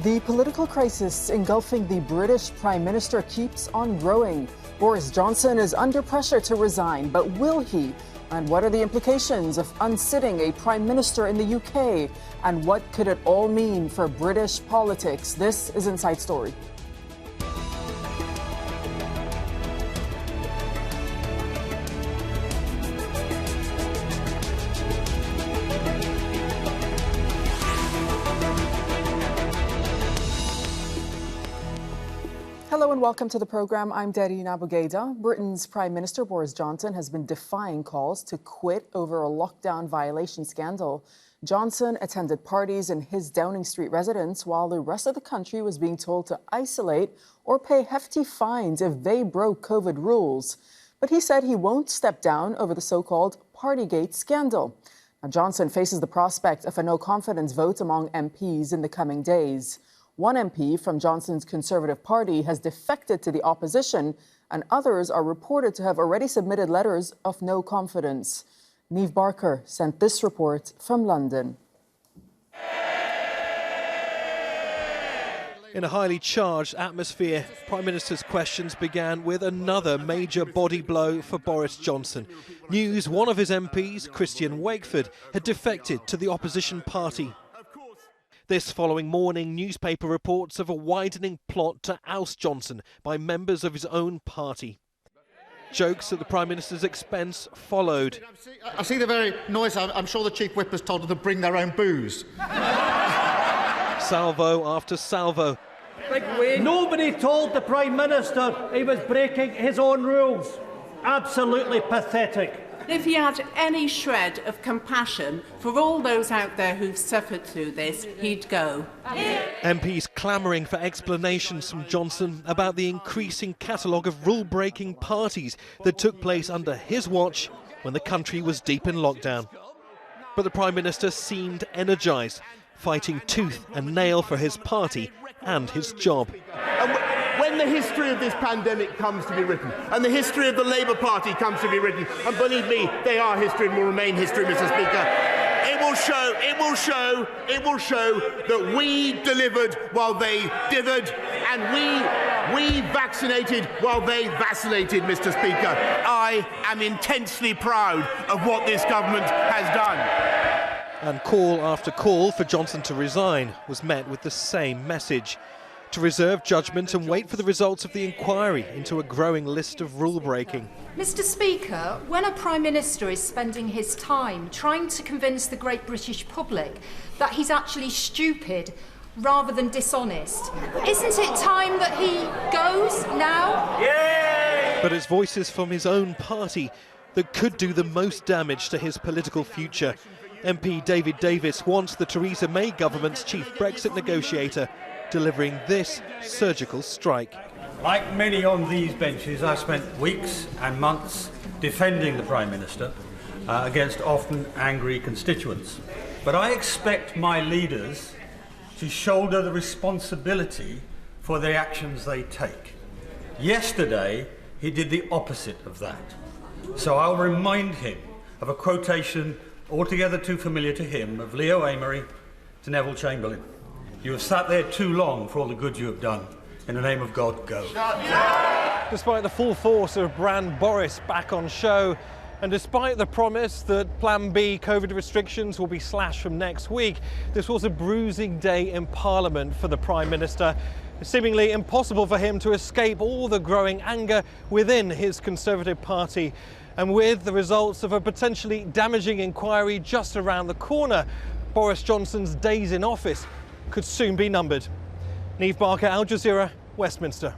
The political crisis engulfing the British Prime Minister keeps on growing. Boris Johnson is under pressure to resign, but will he? And what are the implications of unsitting a Prime Minister in the UK? And what could it all mean for British politics? This is Inside Story. Hello and welcome to the programme. I'm Dareen Abughaida. Britain's Prime Minister Boris Johnson has been defying calls to quit over a lockdown violation scandal. Johnson attended parties in his Downing Street residence while the rest of the country was being told to isolate or pay hefty fines if they broke COVID rules. But he said he won't step down over the so-called partygate scandal. Now, Johnson faces the prospect of a no-confidence vote among MPs in the coming days. One MP from Johnson's Conservative Party has defected to the opposition, and others are reported to have already submitted letters of no confidence. Niamh Barker sent this report from London. In a highly charged atmosphere, Prime Minister's questions began with another major body blow for Boris Johnson. News one of his MPs, Christian Wakeford, had defected to the opposition party. This following morning, newspaper reports of a widening plot to oust Johnson by members of his own party. Jokes at the Prime Minister's expense followed. I see the very noise. I'm sure the Chief Whip has told them to bring their own booze. Salvo after salvo. Nobody told the Prime Minister he was breaking his own rules. Absolutely pathetic. If he had any shred of compassion for all those out there who've suffered through this, he'd go. MPs clamouring for explanations from Johnson about the increasing catalogue of rule-breaking parties that took place under his watch when the country was deep in lockdown. But the Prime Minister seemed energised, fighting tooth and nail for his party and his job. When the history of this pandemic comes to be written, and the history of the Labour Party comes to be written, and believe me, they are history and will remain history, Mr. Speaker, it will show that we delivered while they dithered, and we vaccinated while they vacillated, Mr. Speaker. I am intensely proud of what this government has done. And call after call for Johnson to resign was met with the same message: to reserve judgment and wait for the results of the inquiry into a growing list of rule-breaking. Mr. Speaker, when a Prime Minister is spending his time trying to convince the great British public that he's actually stupid rather than dishonest, isn't it time that he goes now? Yay! But it's voices from his own party that could do the most damage to his political future. MP David Davis wants the Theresa May government's chief Brexit negotiator delivering this surgical strike. Like many on these benches, I spent weeks and months defending the Prime Minister against often angry constituents. But I expect my leaders to shoulder the responsibility for the actions they take. Yesterday, he did the opposite of that. So I'll remind him of a quotation altogether too familiar to him of Leo Amery to Neville Chamberlain. You have sat there too long for all the good you have done. In the name of God, go. Despite the full force of brand Boris back on show, and despite the promise that Plan B COVID restrictions will be slashed from next week, this was a bruising day in Parliament for the Prime Minister. It's seemingly impossible for him to escape all the growing anger within his Conservative Party. And with the results of a potentially damaging inquiry just around the corner, Boris Johnson's days in office could soon be numbered. Niamh Barker, Al Jazeera, Westminster.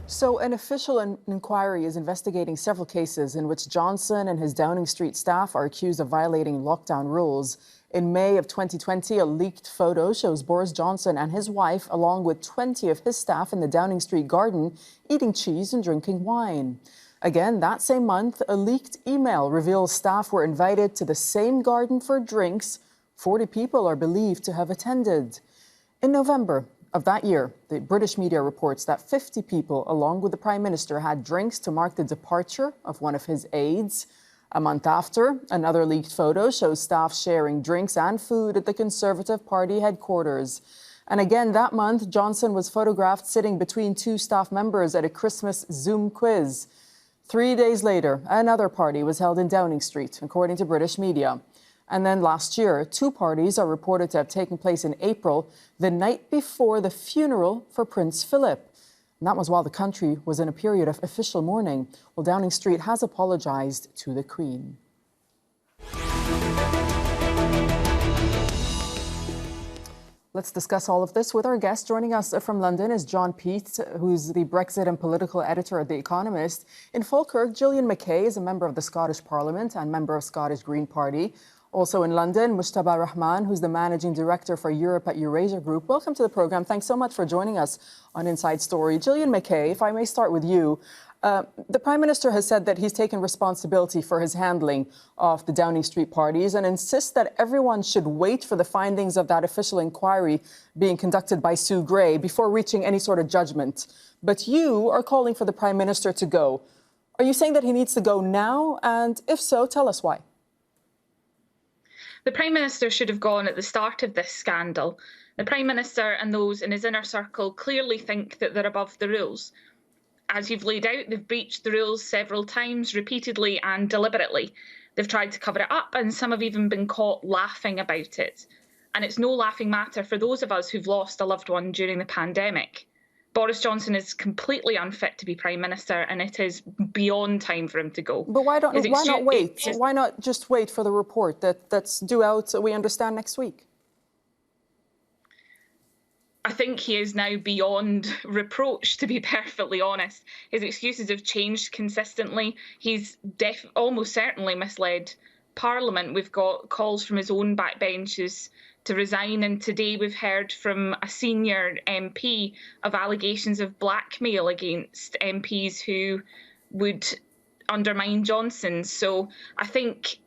So an official inquiry is investigating several cases in which Johnson and his Downing Street staff are accused of violating lockdown rules. In May of 2020, a leaked photo shows Boris Johnson and his wife, along with 20 of his staff in the Downing Street garden, eating cheese and drinking wine. Again, that same month, a leaked email reveals staff were invited to the same garden for drinks. 40 people are believed to have attended. In November of that year, the British media reports that 50 people, along with the Prime Minister, had drinks to mark the departure of one of his aides. A month after, another leaked photo shows staff sharing drinks and food at the Conservative Party headquarters. And again that month, Johnson was photographed sitting between two staff members at a Christmas Zoom quiz. 3 days later, another party was held in Downing Street, according to British media. And then last year, 2 parties are reported to have taken place in April, the night before the funeral for Prince Philip. And that was while the country was in a period of official mourning. Well, Downing Street has apologized to the Queen. Let's discuss all of this with our guest. Joining us from London is John Peet, who's the Brexit and political editor at The Economist. In Falkirk, Gillian Mackay is a member of the Scottish Parliament and member of Scottish Green Party. Also in London, Mujtaba Rahman, who's the managing director for Europe at Eurasia Group. Welcome to the program. Thanks so much for joining us on Inside Story. Gillian Mackay, if I may start with you. The Prime Minister has said that he's taken responsibility for his handling of the Downing Street parties and insists that everyone should wait for the findings of that official inquiry being conducted by Sue Gray before reaching any sort of judgment. But you are calling for the Prime Minister to go. Are you saying that he needs to go now? And if so, tell us why. The Prime Minister should have gone at the start of this scandal. The Prime Minister and those in his inner circle clearly think that they're above the rules. As you've laid out, they've breached the rules several times, repeatedly and deliberately. They've tried to cover it up, and some have even been caught laughing about it. And it's no laughing matter for those of us who've lost a loved one during the pandemic. Boris Johnson is completely unfit to be Prime Minister, and it is beyond time for him to go. But why not wait? Why not just wait for the report that's due out, we understand, next week? I think he is now beyond reproach, to be perfectly honest. His excuses have changed consistently. He's almost certainly misled Parliament. We've got calls from his own backbenches to resign, and today we've heard from a senior MP of allegations of blackmail against MPs who would undermine Johnson. So I think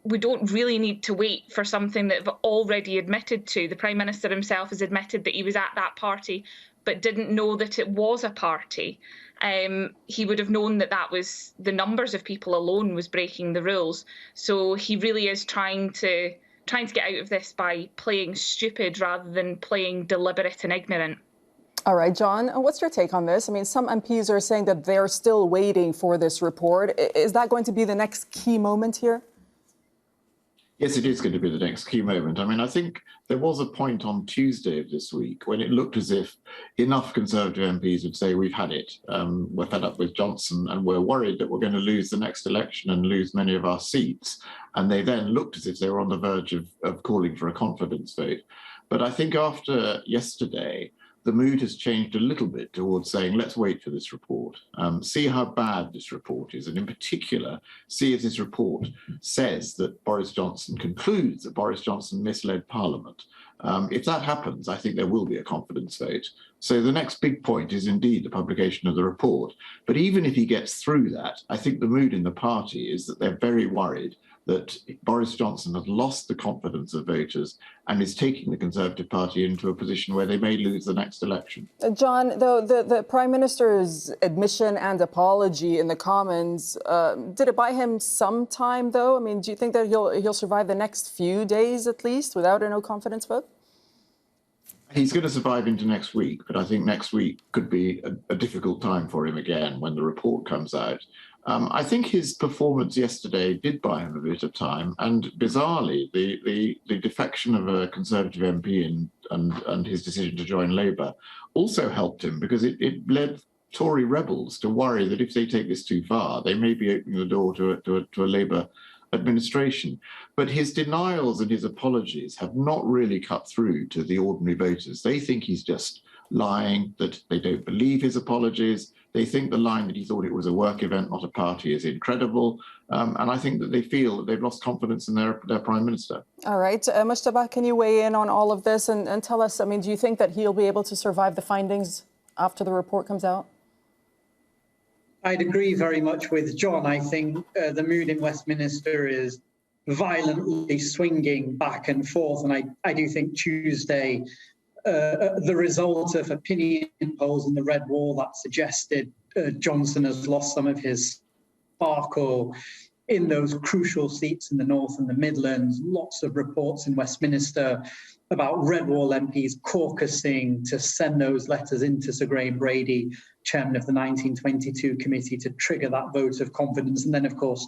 we don't really need to wait for something that they've already admitted to. The Prime Minister himself has admitted that he was at that party but didn't know that it was a party. He would have known that that was the numbers of people alone was breaking the rules. So he really is trying to get out of this by playing stupid rather than playing deliberate and ignorant. All right, John, what's your take on this? I mean, some MPs are saying that they're still waiting for this report. Is that going to be the next key moment here? Yes, it is going to be the next key moment. I mean, I think there was a point on Tuesday of this week when it looked as if enough Conservative MPs would say, we've had it, we're fed up with Johnson and we're worried that we're going to lose the next election and lose many of our seats. And they then looked as if they were on the verge of calling for a confidence vote. But I think after yesterday, the mood has changed a little bit towards saying, let's wait for this report, see how bad this report is, and in particular, see if this report says that Boris Johnson concludes that Boris Johnson misled Parliament. If that happens, I think there will be a confidence vote. So the next big point is indeed the publication of the report. But even if he gets through that, I think the mood in the party is that they're very worried that Boris Johnson has lost the confidence of voters and is taking the Conservative Party into a position where they may lose the next election. John, though, the Prime Minister's admission and apology in the Commons, did it buy him some time, though? I mean, do you think that he'll survive the next few days, at least, without a no-confidence vote? He's going to survive into next week, but I think next week could be a difficult time for him again when the report comes out. I think his performance yesterday did buy him a bit of time, and bizarrely, the defection of a Conservative MP and his decision to join Labour also helped him, because it led Tory rebels to worry that if they take this too far, they may be opening the door to a Labour administration. But his denials and his apologies have not really cut through to the ordinary voters. They think he's just lying, that they don't believe his apologies. They think the line that he thought it was a work event, not a party, is incredible. And I think that they feel that they've lost confidence in their Prime Minister. All right. Mujtaba, can you weigh in on all of this and tell us, I mean, do you think that he'll be able to survive the findings after the report comes out? I'd agree very much with John. I think the mood in Westminster is violently swinging back and forth. And I do think Tuesday, the result of opinion polls in the Red Wall that suggested Johnson has lost some of his sparkle in those crucial seats in the North and the Midlands. Lots of reports in Westminster about Red Wall MPs caucusing to send those letters into Sir Graham Brady, chairman of the 1922 committee, to trigger that vote of confidence. And then, of course,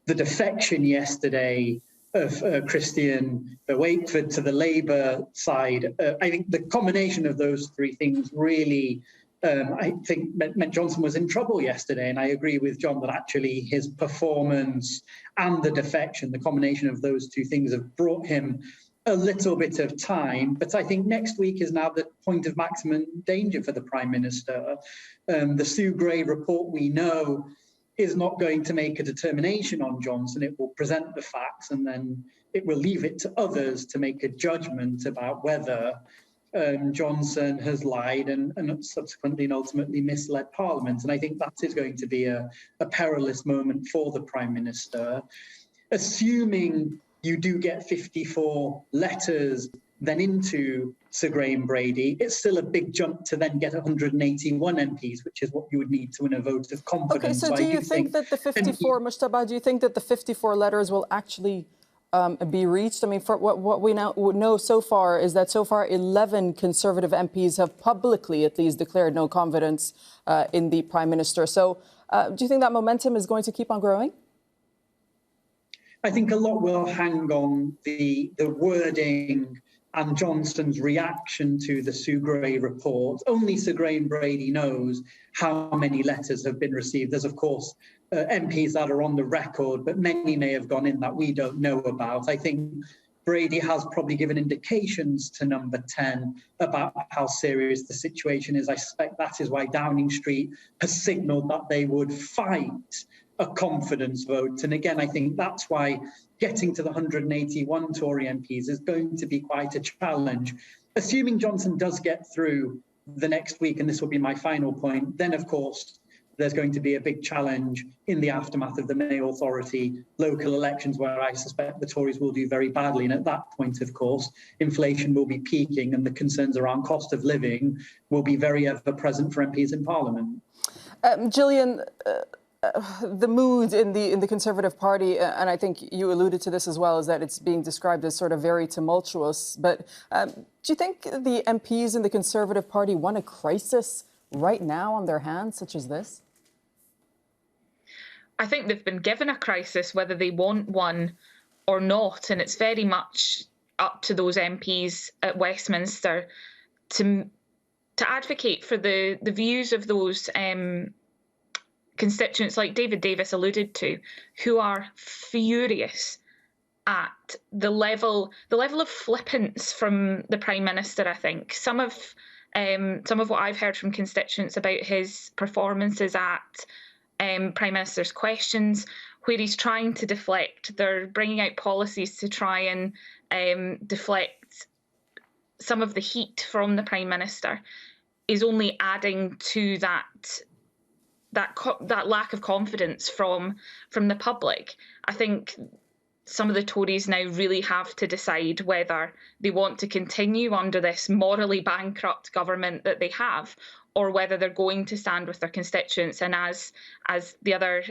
the defection yesterday of Christian Wakeford to the Labour side. I think the combination of those three things really, I think, meant Johnson was in trouble yesterday. And I agree with John that actually his performance and the defection, the combination of those two things, have brought him a little bit of time. But I think next week is now the point of maximum danger for the Prime Minister. The Sue Gray report, we know, is not going to make a determination on Johnson. It will present the facts and then it will leave it to others to make a judgment about whether Johnson has lied and subsequently and ultimately misled Parliament. And I think that is going to be a perilous moment for the Prime Minister. Assuming you do get 54 letters then into Sir Graham Brady, it's still a big jump to then get 181 MPs, which is what you would need to win a vote of confidence. Okay, so do you think that the 54, Mujtaba, do you think that the 54 letters will actually be reached? I mean, for what we now know so far is that so far 11 Conservative MPs have publicly at least declared no confidence in the Prime Minister. So do you think that momentum is going to keep on growing? I think a lot will hang on the wording and Johnson's reaction to the Sue Gray report. Only Sir Graham Brady knows how many letters have been received. There's, of course, MPs that are on the record, but many may have gone in that we don't know about. I think Brady has probably given indications to Number 10 about how serious the situation is. I suspect that is why Downing Street has signalled that they would fight a confidence vote. And again, I think that's why getting to the 181 Tory MPs is going to be quite a challenge. Assuming Johnson does get through the next week, and this will be my final point, then of course there's going to be a big challenge in the aftermath of the May Authority local elections, where I suspect the Tories will do very badly. And at that point, of course, inflation will be peaking and the concerns around cost of living will be very ever present for MPs in Parliament. Gillian, the mood in the Conservative Party, and I think you alluded to this as well, is that it's being described as sort of very tumultuous. But do you think the MPs in the Conservative Party want a crisis right now on their hands, such as this? I think they've been given a crisis, whether they want one or not, and it's very much up to those MPs at Westminster to advocate for the views of those constituents, like David Davis alluded to, who are furious at the level of flippance from the Prime Minister. I think some of what I've heard from constituents about his performances at Prime Minister's questions, where he's trying to deflect. They're bringing out policies to try and deflect some of the heat from the Prime Minister, is only adding to that lack of confidence from the public. I think some of the Tories now really have to decide whether they want to continue under this morally bankrupt government that they have, or whether they're going to stand with their constituents. And as the other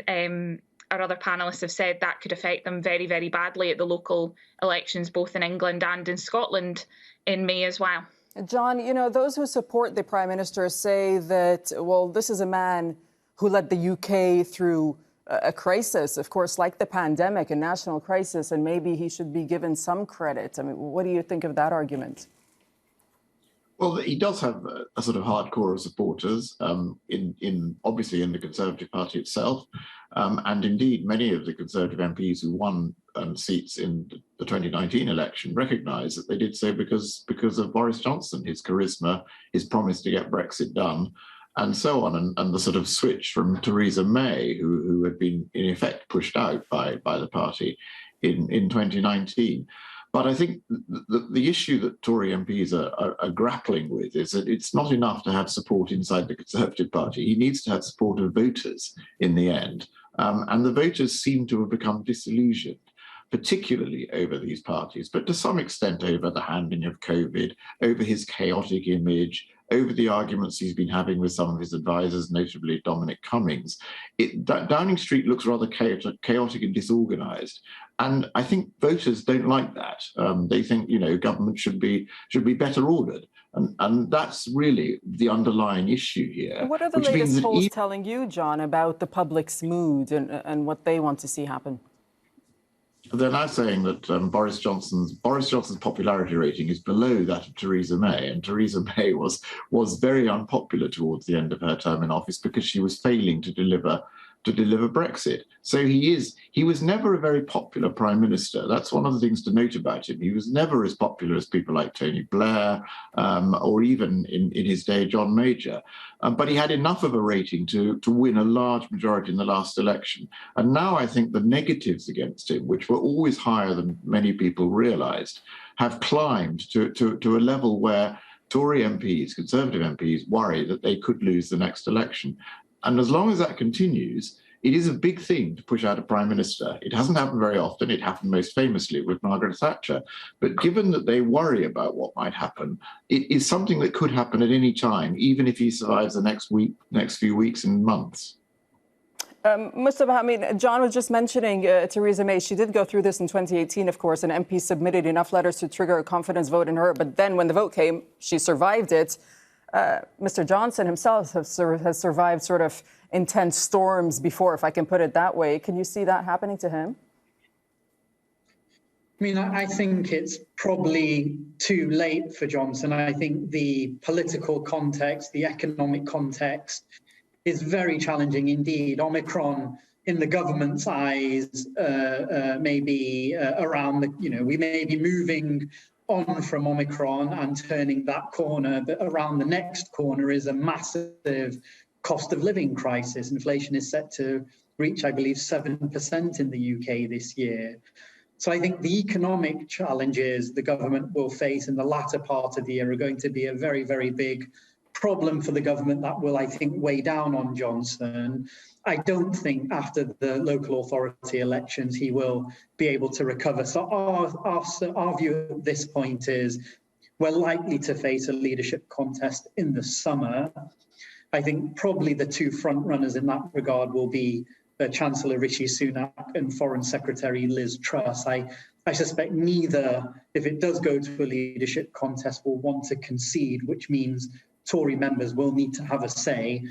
our other panellists have said, that could affect them very, very badly at the local elections, both in England and in Scotland in May as well. John, you know, those who support the Prime Minister say that, well, this is a man who led the UK through a crisis, of course, like the pandemic, a national crisis, and maybe he should be given some credit. I mean, what do you think of that argument? Well, he does have a sort of hardcore of supporters, obviously in the Conservative Party itself, and indeed many of the Conservative MPs who won seats in the 2019 election recognise that they did so because of Boris Johnson, his charisma, his promise to get Brexit done, and so on, and the sort of switch from Theresa May, who had been in effect pushed out by the party in 2019. But I think the issue that Tory MPs are grappling with is that it's not enough to have support inside the Conservative Party. He needs to have support of voters in the end. And the voters seem to have become disillusioned, particularly over these parties, but to some extent over the handling of COVID, over his chaotic image, over the arguments he's been having with some of his advisors, notably Dominic Cummings, Downing Street looks rather chaotic and disorganised. And I think voters don't like that. They think, government should be better ordered. And that's really the underlying issue here. What are the latest polls telling you, John, about the public's mood and what they want to see happen? They're now saying that Boris Johnson's popularity rating is below that of Theresa May, and Theresa May was very unpopular towards the end of her term in office because she was failing to deliver Brexit. So he was never a very popular prime minister. That's one of the things to note about him. He was never as popular as people like Tony Blair or even in his day John Major. But he had enough of a rating to win a large majority in the last election. And now I think the negatives against him, which were always higher than many people realised, have climbed to a level where Tory MPs, Conservative MPs, worry that they could lose the next election. And as long as that continues, it is a big thing to push out a prime minister. It hasn't happened very often. It happened most famously with Margaret Thatcher. But given that they worry about what might happen, it is something that could happen at any time, even if he survives the next few weeks and months. Mujtaba, John was just mentioning Theresa May. She did go through this in 2018, of course, and MPs submitted enough letters to trigger a confidence vote in her. But then when the vote came, she survived it. Mr. Johnson himself has survived sort of intense storms before, if I can put it that way. Can you see that happening to him? I think it's probably too late for Johnson. I think the political context, the economic context is very challenging indeed. Omicron, in the government's eyes, may be around we may be moving on from Omicron and turning that corner, but around the next corner is a massive cost of living crisis. Inflation is set to reach, I believe, 7% in the UK this year. So I think the economic challenges the government will face in the latter part of the year are going to be a very, very big problem for the government that will, I think, weigh down on Johnson. I don't think after the local authority elections he will be able to recover. So our view at this point is we're likely to face a leadership contest in the summer. I think probably the two front runners in that regard will be Chancellor Rishi Sunak and Foreign Secretary Liz Truss. I suspect neither, if it does go to a leadership contest, will want to concede, which means Tory members will need to have a say.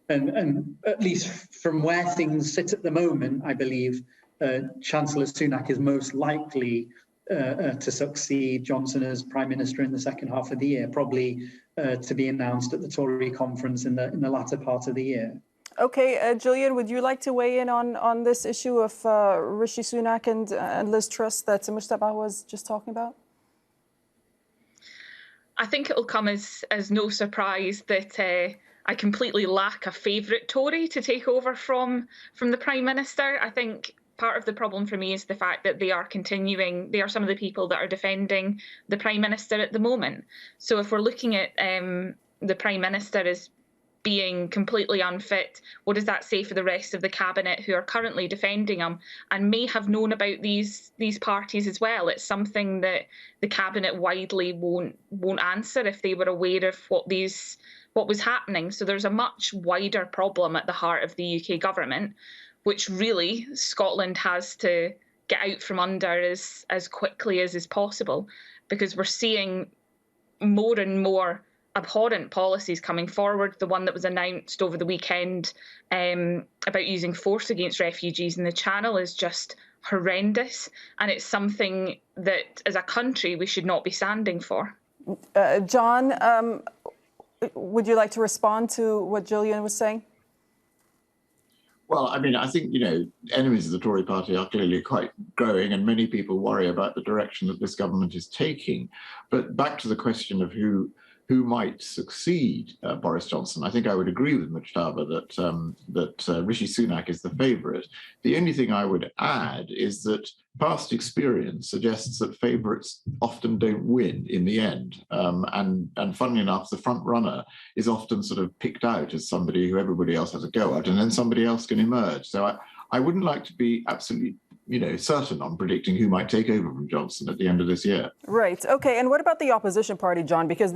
And at least from where things sit at the moment, I believe Chancellor Sunak is most likely to succeed Johnson as Prime Minister in the second half of the year, probably to be announced at the Tory conference in the latter part of the year. OK, Gillian, would you like to weigh in on this issue of Rishi Sunak and Liz Truss that Mujtaba was just talking about? I think it will come as no surprise that I completely lack a favourite Tory to take over from the Prime Minister. I think part of the problem for me is the fact that they are some of the people that are defending the Prime Minister at the moment. So if we're looking at the Prime Minister as being completely unfit, what does that say for the rest of the cabinet who are currently defending him and may have known about these parties as well? It's something that the cabinet widely won't answer if they were aware of what was happening. So there's a much wider problem at the heart of the UK government, which really Scotland has to get out from under as quickly as is possible, because we're seeing more and more abhorrent policies coming forward. The one that was announced over the weekend about using force against refugees in the Channel is just horrendous, and it's something that as a country we should not be standing for. John, would you like to respond to what Gillian was saying? Well, I think, enemies of the Tory party are clearly quite growing, and many people worry about the direction that this government is taking. But back to the question of who might succeed Boris Johnson, I think I would agree with Mujtaba that Rishi Sunak is the favourite. The only thing I would add is that past experience suggests that favourites often don't win in the end. And funnily enough, the front runner is often sort of picked out as somebody who everybody else has a go at, and then somebody else can emerge. So I wouldn't like to be absolutely certain on predicting who might take over from Johnson at the end of this year. Right. OK. And what about the opposition party, John? Because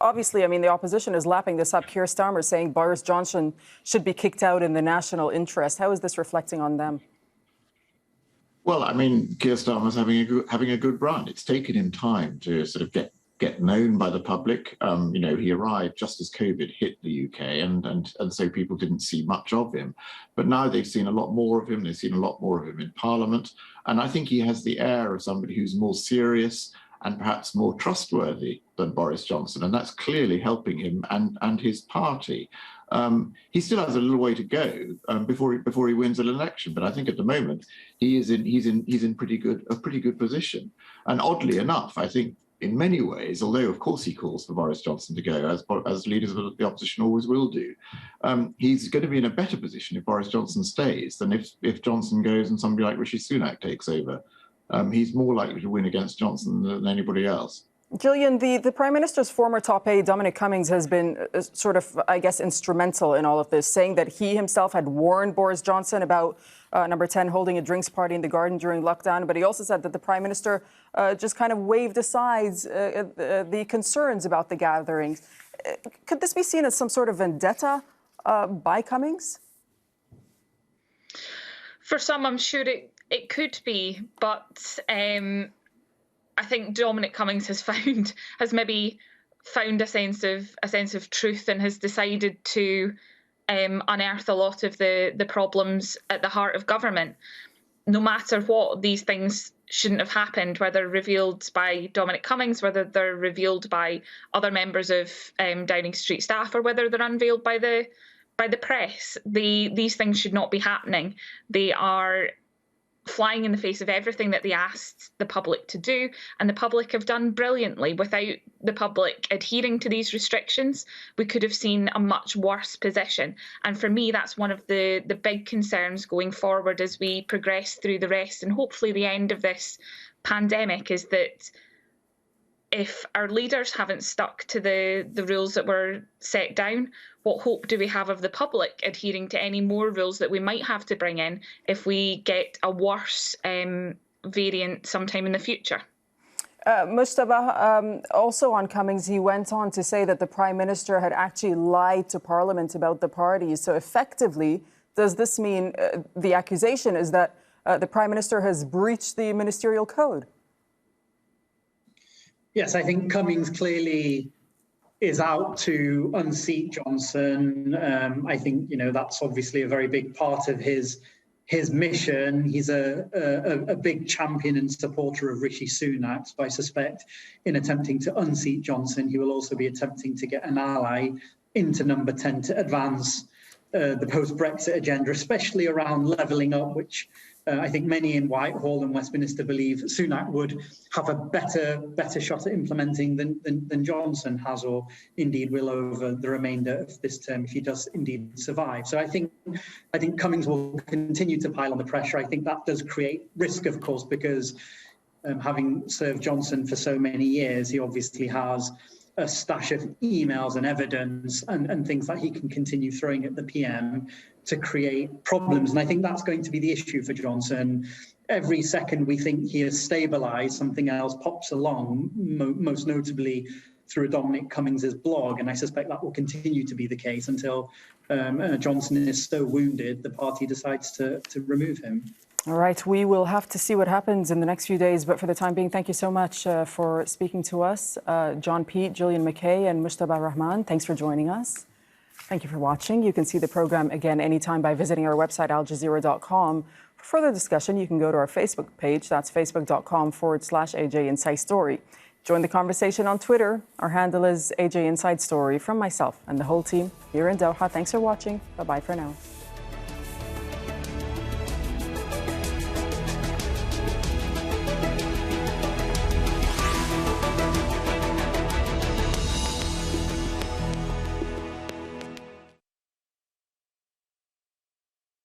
obviously, the opposition is lapping this up. Keir Starmer saying Boris Johnson should be kicked out in the national interest. How is this reflecting on them? Well, Keir Starmer's having a good run. It's taken him time to sort of get known by the public. He arrived just as COVID hit the UK, and so people didn't see much of him. But now they've seen a lot more of him. They've seen a lot more of him in Parliament. And I think he has the air of somebody who's more serious and perhaps more trustworthy than Boris Johnson. And that's clearly helping him and his party. He still has a little way to go before he wins an election, but I think at the moment he's in pretty good position. And oddly enough, I think in many ways, although of course he calls for Boris Johnson to go, as leaders of the opposition always will do, he's going to be in a better position if Boris Johnson stays than if Johnson goes and somebody like Rishi Sunak takes over. He's more likely to win against Johnson than anybody else. Gillian, the Prime Minister's former top aide, Dominic Cummings, has been sort of, instrumental in all of this, saying that he himself had warned Boris Johnson about Number 10 holding a drinks party in the garden during lockdown. But he also said that the Prime Minister just kind of waved aside the concerns about the gatherings. Could this be seen as some sort of vendetta by Cummings? For some, I'm sure it could be, but I think Dominic Cummings has maybe found a sense of truth and has decided to unearth a lot of the problems at the heart of government. No matter what, these things shouldn't have happened, whether revealed by Dominic Cummings, whether they're revealed by other members of Downing Street staff, or whether they're unveiled by the press. These things should not be happening. They are flying in the face of everything that they asked the public to do, and the public have done brilliantly. Without the public adhering to these restrictions, we could have seen a much worse position. And for me, that's one of the big concerns going forward as we progress through the rest and hopefully the end of this pandemic, is that if our leaders haven't stuck to the rules that were set down, what hope do we have of the public adhering to any more rules that we might have to bring in if we get a worse variant sometime in the future? Mujtaba, also on Cummings, he went on to say that the Prime Minister had actually lied to Parliament about the parties. So effectively, does this mean the accusation is that the Prime Minister has breached the ministerial code? Yes, I think Cummings clearly is out to unseat Johnson. I think, that's obviously a very big part of his mission. He's a big champion and supporter of Rishi Sunak. So I suspect in attempting to unseat Johnson, he will also be attempting to get an ally into Number 10 to advance the post-Brexit agenda, especially around levelling up, which I think many in Whitehall and Westminster believe Sunak would have a better shot at implementing than Johnson has, or indeed will over the remainder of this term if he does indeed survive. So I think Cummings will continue to pile on the pressure. I think that does create risk, of course, because having served Johnson for so many years, he obviously has a stash of emails and evidence and things that he can continue throwing at the PM to create problems. And I think that's going to be the issue for Johnson. Every second we think he has stabilised, something else pops along, most notably through Dominic Cummings' blog. And I suspect that will continue to be the case until Johnson is so wounded, the party decides to remove him. All right, we will have to see what happens in the next few days. But for the time being, thank you so much for speaking to us. John Peet, Gillian Mackay and Mujtaba Rahman, thanks for joining us. Thank you for watching. You can see the program again anytime by visiting our website, aljazeera.com. For further discussion, you can go to our Facebook page. That's facebook.com/AJ Inside Story. Join the conversation on Twitter. Our handle is AJ Inside Story. From myself and the whole team here in Doha, thanks for watching. Bye-bye for now.